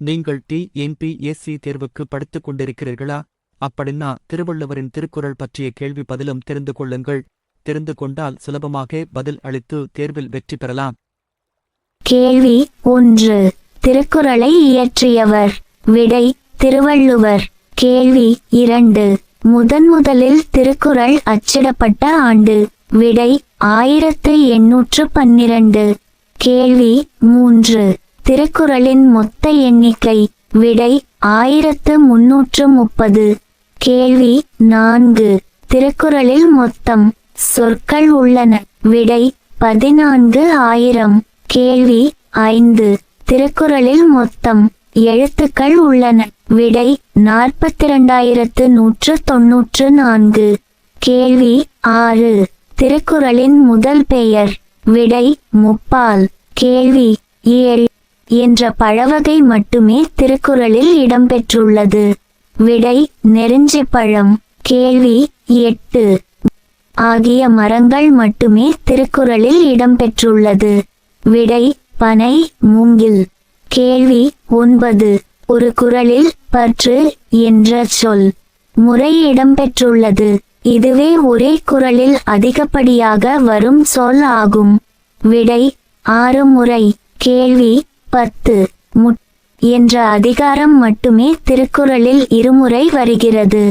நீங்கள் TNPSC தேர்வுக்கு படித்துக் கொண்டிருக்கிறீர்களா? அப்படின்னா திருவள்ளுவரின் திருக்குறள் பற்றிய கேள்வி பதிலும் தெரிந்து கொள்ளுங்கள். தெரிந்து கொண்டால் சுலபமாக பதில் அளித்து தேர்வில் வெற்றி பெறலாம். கேள்வி 1. திருக்குறளை இயற்றியவர். விடை திருவள்ளுவர். கேள்வி 2. முதலில் திருக்குறள் அச்சிடப்பட்ட ஆண்டு. விடை 1812. கேள்வி 3. திருக்குறளின் மொத்த எண்ணிக்கை. விடை 1330. கேள்வி 4. திருக்குறளில் மொத்தம் சொற்கள் உள்ளன. விடை 14,000. கேள்வி 5. திருக்குறளில் மொத்தம் எழுத்துக்கள் உள்ளன. விடை 42,194. கேள்வி 6. திருக்குறளின் முதல் பெயர். விடை முப்பால். கேள்வி 7. என்ற பழவகை மட்டுமே திருக்குறளில் இடம்பெற்றுள்ளது. விடை நெருஞ்சிப்பழம். கேள்வி 8. ஆகிய மரங்கள் மட்டுமே திருக்குறளில் இடம்பெற்றுள்ளது. விடை பனை, மூங்கில். கேள்வி 9. ஒரு குறளில் பற்று என்ற சொல் முறை இடம்பெற்றுள்ளது. இதுவே ஒரே குறளில் அதிகப்படியாக வரும் சொல் ஆகும். விடை 6 முறை. கேள்வி 10. என்ற அதிகாரம் மட்டுமே திருக்குறளில் இருமுறை வருகிறது.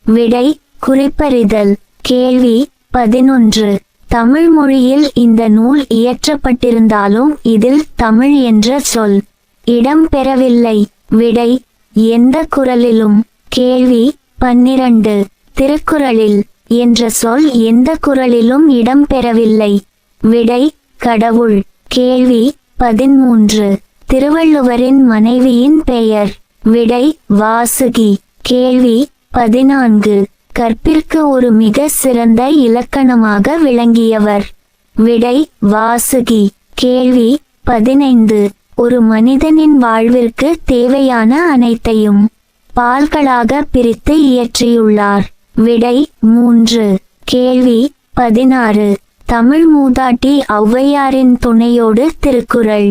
விடை குறிப்பறிதல். கேள்வி 11. தமிழ் மொழியில் இந்த நூல் இயற்றப்பட்டிருந்தாலும் இதில் தமிழ் என்ற சொல் இடம் பெறவில்லை. விடை எந்த குறளிலும். கேள்வி 12. திருக்குறளில் என்ற சொல் எந்த குறளிலும் இடம் பெறவில்லை. விடை கடவுள். கேள்வி 13. திருவள்ளுவரின் மனைவியின் பெயர். விடை வாசுகி. கேள்வி 14. கற்பிற்கு ஒரு மிக சிறந்த இலக்கணமாக விளங்கியவர். விடை வாசுகி. கேள்வி 15. ஒரு மனிதனின் வாழ்விற்கு தேவையான அனைத்தையும் பால்களாக பிரித்து இயற்றியுள்ளார். விடை 3. கேள்வி 16. தமிழ் மூதாட்டி ஔவையாரின் துணையோடு திருக்குறள்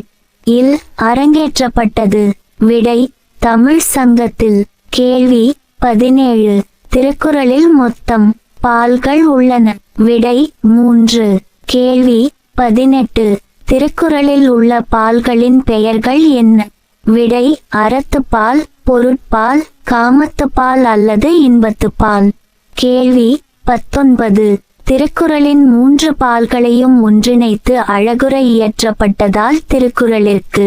இல் அரங்கேற்றப்பட்டது. விடை தமிழ் சங்கத்தில். கேள்வி 17. திருக்குறளில் மொத்தம் பால்கள் உள்ளன. விடை 3. கேள்வி 18. திருக்குறளில் உள்ள பால்களின் பெயர்கள் என்ன? விடை அறத்துப்பால், பொருட்பால், காமத்துப்பால் அல்லது இன்பத்துப்பால். கேள்வி 19. திருக்குறளின் 3 பால்களையும் ஒன்றிணைத்து அழகுரை இயற்றப்பட்டதால் திருக்குறளிற்கு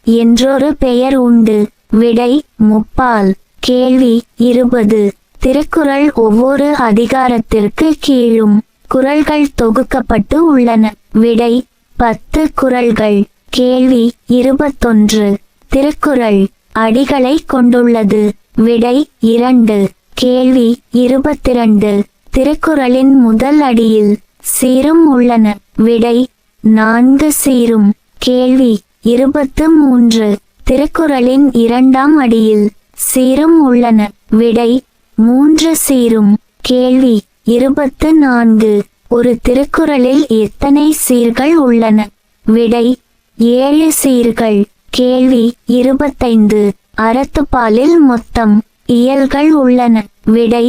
என்றொரு பெயர் உண்டு. விடை முப்பால். கேள்வி 20. திருக்குறள் ஒவ்வொரு அதிகாரத்திற்கு கீழும் குறள்கள் தொகுக்கப்பட்டு உள்ளன. விடை 10 குறள்கள். கேள்வி 21. திருக்குறள் அடிகளை கொண்டுள்ளது. விடை 2. கேள்வி 22. திருக்குறளின் முதல் அடியில் சீரும் உள்ளன. விடை 4 சீரும். கேள்வி 23. திருக்குறளின் இரண்டாம் அடியில் சீரும் உள்ளன. விடை 3 சீரும். கேள்வி 24. ஒரு திருக்குறளில் எத்தனை சீர்கள் உள்ளன? விடை 7 சீர்கள். கேள்வி 25. அறத்துப்பாலில் மொத்தம் இயல்கள் உள்ளன. விடை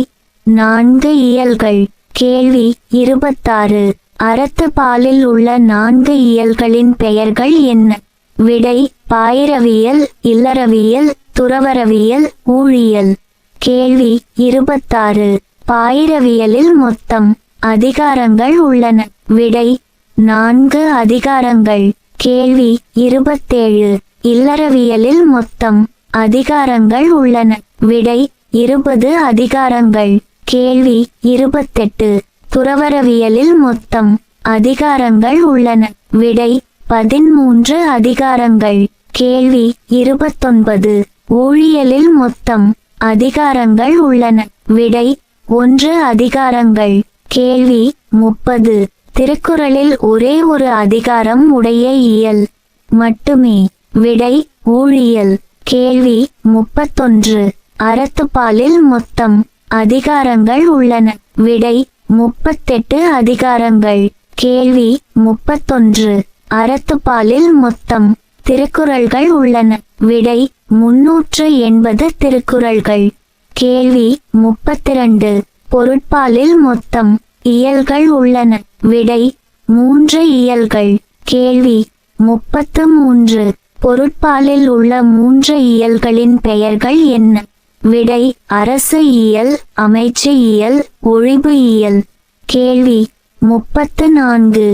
4 இயல்கள். கேள்வி 26. அறத்துப்பாலில் உள்ள 4 இயல்களின் பெயர்கள் என்ன? விடை பாயிரவியல், இல்லறவியல், துறவறவியல், ஊழியல். கேள்வி 26. பாயிரவியலில் மொத்தம் அதிகாரங்கள் உள்ளன. விடை 4 அதிகாரங்கள். கேள்வி 27. இல்லறவியலில் மொத்தம் அதிகாரங்கள் உள்ளன. விடை 20 அதிகாரங்கள். கேள்வி 28. துறவறவியலில் மொத்தம் அதிகாரங்கள் உள்ளன. விடை 13 அதிகாரங்கள். கேள்வி 29. ஊழியலில் மொத்தம் அதிகாரங்கள் உள்ளன. விடை 1 அதிகாரங்கள். கேள்வி 30. திருக்குறளில் ஒரே ஒரு அதிகாரம் உடைய இயல் மட்டுமே. விடை ஊழியல். கேள்வி 31. அறத்துப்பாலில் மொத்தம் அதிகாரங்கள் உள்ளன. விடை 38 அதிகாரங்கள். கேள்வி 31. அறத்துப்பாலில் மொத்தம் திருக்குறள்கள் உள்ளன. விடை 380 திருக்குறள்கள். கேள்வி 32. பொருட்பாலில் மொத்தம் இயல்கள் உள்ளன. விடை 3 இயல்கள். கேள்வி 33. பொருட்பாலில் உள்ள 3 இயல்களின் பெயர்கள் என்ன? விடை அரசு இயல், அமைச்சு இயல், ஒழிபு இயல். கேள்வி 34.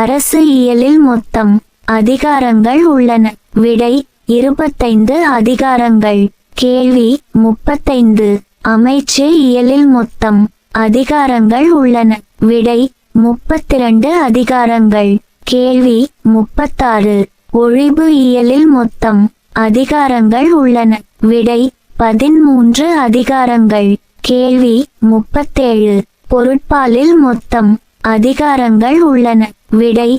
அரசு இயலில் மொத்தம் அதிகாரங்கள் உள்ளன. விடை 25 அதிகாரங்கள். கேள்வி 35. அமைச்சு இயலில் மொத்தம் அதிகாரங்கள் உள்ளன. விடை 32 அதிகாரங்கள். கேள்வி 36. ஒழிபு இயலில் மொத்தம் அதிகாரங்கள் உள்ளன. விடை 13 அதிகாரங்கள். கேள்வி 37. பொருட்பாலில் மொத்தம் அதிகாரங்கள் உள்ளன. விடை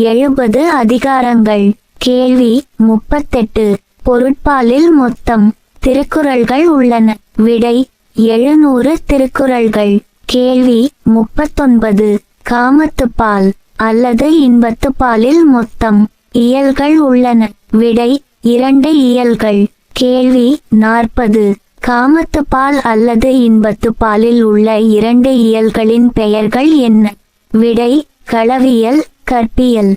70 அதிகாரங்கள். கேள்வி 38. பொருட்பாலில் மொத்தம் திருக்குறள்கள் உள்ளன. விடை 700 திருக்குறள்கள். கேள்வி 39. காமத்துப்பால் அல்லது இன்பத்துப்பாலில் மொத்தம் இயல்கள் உள்ளன. விடை 2 இயல்கள். கேள்வி 40. காமத்துப்பால் அல்லது இன்பத்துப்பாலில் உள்ள 2 இயல்களின் பெயர்கள் என்ன? விடை களவியல், கற்பியல்.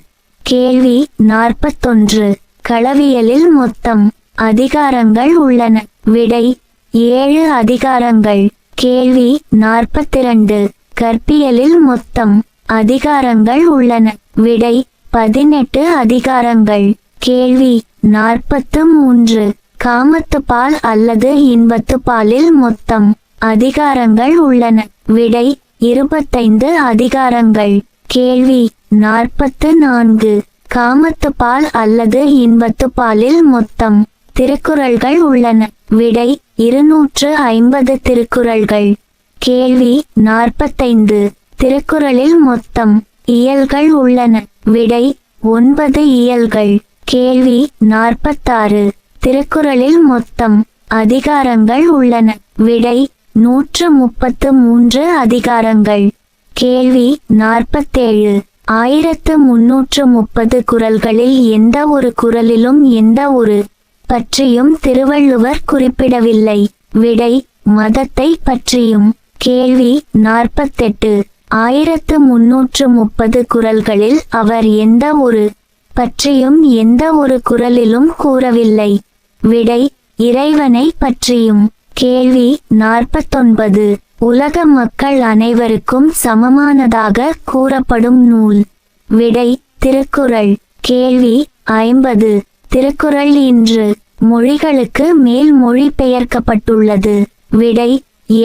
கேள்வி 41. களவியலில் மொத்தம் அதிகாரங்கள் உள்ளன. விடை 7 அதிகாரங்கள். கேள்வி 42. கற்பியலில் மொத்தம் அதிகாரங்கள் உள்ளன. விடை 18 அதிகாரங்கள். கேள்வி 43. காமத்துப்பால் அல்லது இன்பத்துப்பாலில் மொத்தம் அதிகாரங்கள் உள்ளன. விடை 25 அதிகாரங்கள். கேள்வி 44. காமத்துப்பால் அல்லது இன்பத்துப்பாலில் மொத்தம் திருக்குறள்கள் உள்ளன. விடை 250 திருக்குறள்கள். கேள்வி 45. திருக்குறளில் மொத்தம் இயல்கள் உள்ளன. விடை 9 இயல்கள். கேள்வி 46. திருக்குறளில் மொத்தம் அதிகாரங்கள் உள்ளன. விடை 133 அதிகாரங்கள். கேள்வி 47. 1330 குறள்களில் எந்த ஒரு குறளிலும் எந்த ஒரு பற்றியும் திருவள்ளுவர் குறிப்பிடவில்லை. விடை மதத்தை பற்றியும். கேள்வி 48. 1330 குறள்களில் அவர் எந்த ஒரு பற்றியும் எந்த ஒரு குறளிலும் கூறவில்லை. விடை இறைவனை பற்றியும். கேள்வி 49. உலக மக்கள் அனைவருக்கும் சமமானதாக கூறப்படும் நூல். விடை திருக்குறள். கேள்வி 50. திருக்குறள் இன்று மொழிகளுக்கு மேல் மொழிபெயர்க்கப்பட்டுள்ளது. விடை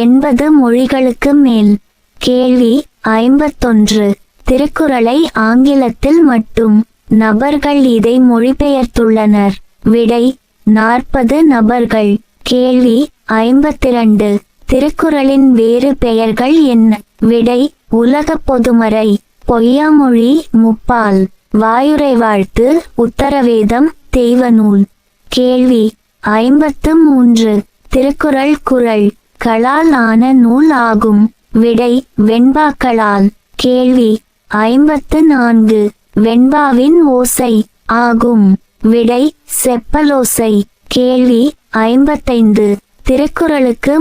80 மொழிகளுக்கு மேல். கேள்வி 51. திருக்குறளை ஆங்கிலத்தில் மட்டும் நபர்கள் இதை மொழிபெயர்த்துள்ளனர். விடை 40 நபர்கள். கேள்வி 52. திருக்குறளின் வேறு பெயர்கள் என்ன? விடை உலக பொதுமறை, பொய்யாமொழி, முப்பால், வாயுரை வாழ்த்து, உத்தரவேதம், தெய்வநூல். கேள்வி 53. திருக்குறள் குறள் களால் ஆன நூல் ஆகும். விடை வெண்பாக்களால். கேள்வி 54. வெண்பாவின் ஓசை ஆகும். விடை செப்பலோசை. கேள்வி 55. திருக்குறளுக்கு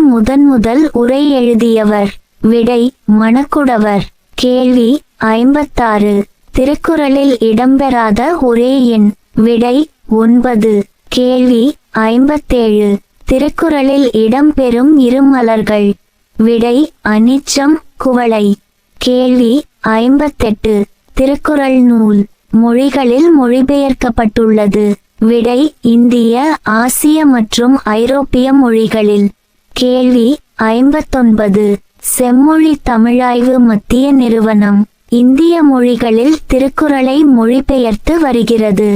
முதல் உரை எழுதியவர். விடை மணக்குடவர். கேள்வி 56. திருக்குறளில் இடம்பெறாத ஒரே எண். விடை 9. கேள்வி 57. திருக்குறளில் இடம்பெறும் இருமலர்கள். விடை அனிச்சம், குவளை. கேள்வி 58. திருக்குறள் நூல் மொழிகளில் மொழிபெயர்க்கப்பட்டுள்ளது. விடை இந்திய, ஆசிய மற்றும் ஐரோப்பிய மொழிகளில். கேள்வி 59. செம்மொழி தமிழாய்வு மத்திய நிறுவனம் இந்திய மொழிகளில் திருக்குறளை மொழிபெயர்த்து வருகிறது.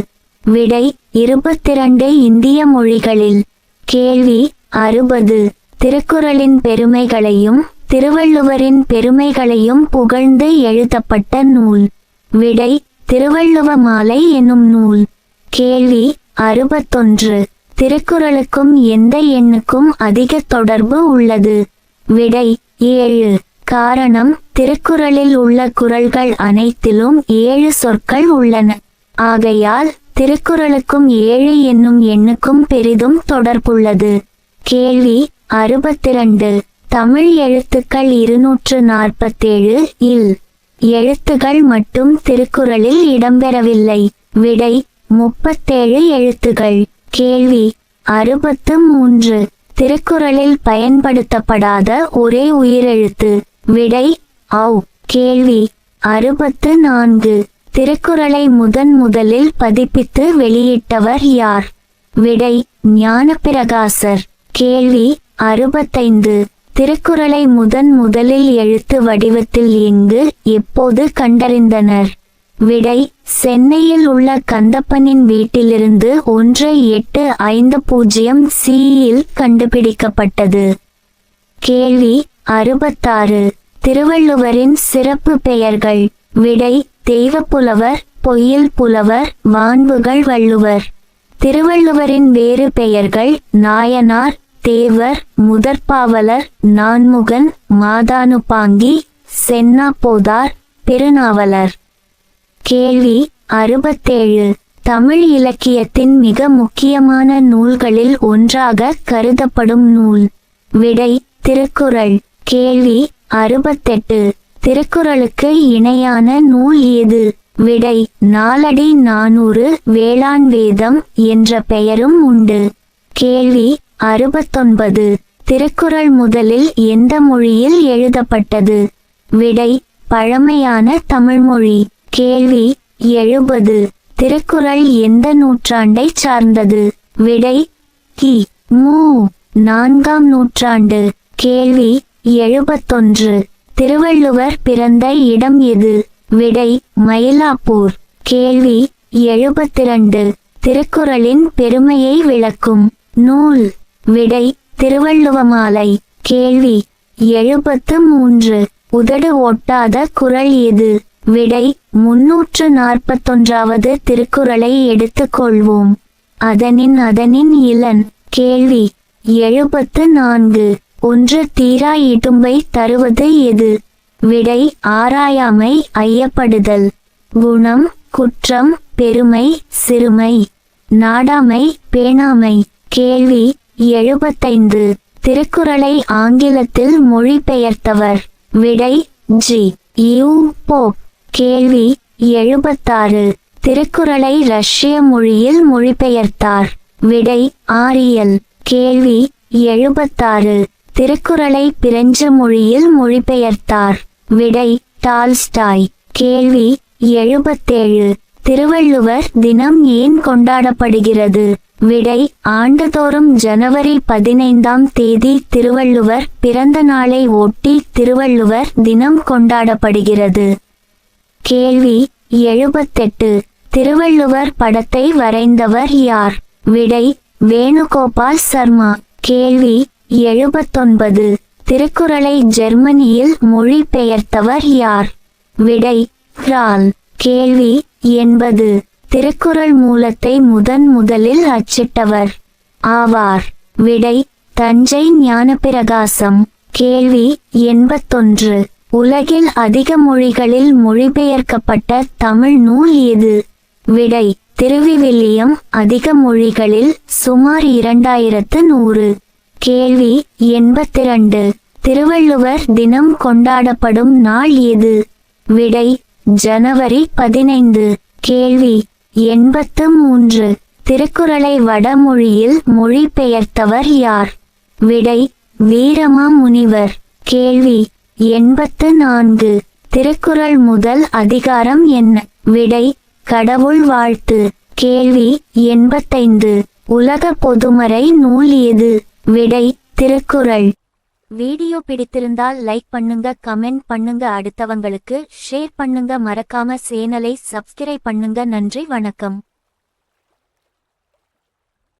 விடை 22 இந்திய மொழிகளில். கேள்வி 60. திருக்குறளின் பெருமைகளையும் திருவள்ளுவரின் பெருமைகளையும் புகழ்ந்து எழுதப்பட்ட நூல். விடை திருவள்ளுவ மாலை எனும் நூல். கேள்வி 61. திருக்குறளுக்கும் எந்த எண்ணுக்கும் அதிக தொடர்பு உள்ளது? விடை 7. காரணம் திருக்குறளில் உள்ள குறள்கள் அனைத்திலும் 7 சொற்கள் உள்ளன. ஆகையால் திருக்குறளுக்கும் 7 என்னும் எண்ணுக்கும் பெரிதும் தொடர்புள்ளது. கேள்வி 62. தமிழ் எழுத்துக்கள் 247 இல் எழுத்துகள் மட்டும் திருக்குறளில் இடம்பெறவில்லை. விடை 37 எழுத்துகள். கேள்வி 63. திருக்குறளில் பயன்படுத்தப்படாத ஒரே உயிரெழுத்து. விடை ஔ. கேள்வி 64. திருக்குறளை முதலில் பதிப்பித்து வெளியிட்டவர் யார்? விடை ஞானப்பிரகாசர். கேள்வி 65. திருக்குறளை முதலில் எழுத்து வடிவத்தில் எங்கு எப்போது கண்டறிந்தனர்? விடை சென்னையில் உள்ள கந்தப்பனின் வீட்டிலிருந்து 1850 CE கண்டுபிடிக்கப்பட்டது. கேள்வி 66. திருவள்ளுவரின் சிறப்பு பெயர்கள். விடை தெய்வப்புலவர், பொய்யில் புலவர், வான்புகழ் வள்ளுவர். திருவள்ளுவரின் வேறு பெயர்கள் நாயனார், தேவர், முதற்பாவலர், நான்முகன், மாதானுபாங்கி, சென்னாப்போதார், பெருநாவலர். கேள்வி 67. தமிழ் இலக்கியத்தின் மிக முக்கியமான நூல்களில் ஒன்றாக கருதப்படும் நூல். விடை திருக்குறள். கேள்வி 68. திருக்குறளுக்கு இணையான நூல் எது? விடை நாலடி 400 வேளாண் வேதம் என்ற பெயரும் உண்டு. கேள்வி 69. திருக்குறள் முதலில் எந்த மொழியில் எழுதப்பட்டது? விடை பழமையான தமிழ்மொழி. கேள்வி 70. திருக்குறள் எந்த நூற்றாண்டை சார்ந்தது? விடை கி. மு. 4ஆம் நூற்றாண்டு. கேள்வி 71. திருவள்ளுவர் பிறந்த இடம் எது? விடை மயிலாப்பூர். கேள்வி 72. திருக்குறளின் பெருமையை விளக்கும் நூல். விடை திருவள்ளுவமாலை. கேள்வி 73. உதடு ஒட்டாத குறள் எது? விடை 341வது திருக்குறளை எடுத்துக்கொள்வோம். அதனின் இலன். கேள்வி 74. ஒன்று தீரா இடும்பை தருவது எது? விடை ஆராயாமை, ஐயப்படுதல். குணம், குற்றம், பெருமை, சிறுமை, நாடாமை, பேணாமை. கேள்வி 75. திருக்குறளை ஆங்கிலத்தில் மொழிபெயர்த்தவர். விடை ஜி. யு. போப். கேள்வி 76. திருக்குறளை ரஷ்ய மொழியில் மொழிபெயர்த்தார். விடை ஆரியல். கேள்வி 76. திருக்குறளை பிரெஞ்சு மொழியில் மொழிபெயர்த்தார். விடை டால்ஸ்டாய். கேள்வி 77. திருவள்ளுவர் தினம் ஏன் கொண்டாடப்படுகிறது? விடை ஆண்டுதோறும் ஜனவரி 15ஆம் தேதி திருவள்ளுவர் பிறந்த நாளை ஒட்டி திருவள்ளுவர் தினம் கொண்டாடப்படுகிறது. கேள்வி 78. திருவள்ளுவர் படத்தை வரைந்தவர் யார்? விடை வேணுகோபால் சர்மா. கேள்வி 79. திருக்குறளை ஜெர்மனியில் மொழிபெயர்த்தவர் யார்? விடை கிரால். கேள்வி 80. திருக்குறள் மூலத்தை முதலில் அச்சிட்டவர் ஆவார். விடை தஞ்சை ஞானப்பிரகாசம். கேள்வி 81. உலகில் அதிக மொழிகளில் மொழிபெயர்க்கப்பட்ட தமிழ் நூல் எது? விடை திருவிவிலியம். அதிக மொழிகளில் சுமார் 2100. கேள்வி 82. திருவள்ளுவர் தினம் கொண்டாடப்படும் நாள் எது? விடை ஜனவரி 15. கேள்வி 83. திருக்குறளை வடமொழியில் மொழிபெயர்த்தவர் யார்? விடை வீரமாமுனிவர். கேள்வி 84. திருக்குறள் முதல் அதிகாரம் என்ன? விடை கடவுள் வாழ்த்து. கேள்வி 85. உலக பொதுமறை நூல் எது? விடை திருக்குறள். வீடியோ பிடித்திருந்தால் லைக் பண்ணுங்க, கமெண்ட் பண்ணுங்க, அடுத்தவங்களுக்கு ஷேர் பண்ணுங்க, மறக்காம சேனலை சப்ஸ்கிரைப் பண்ணுங்க. நன்றி, வணக்கம்.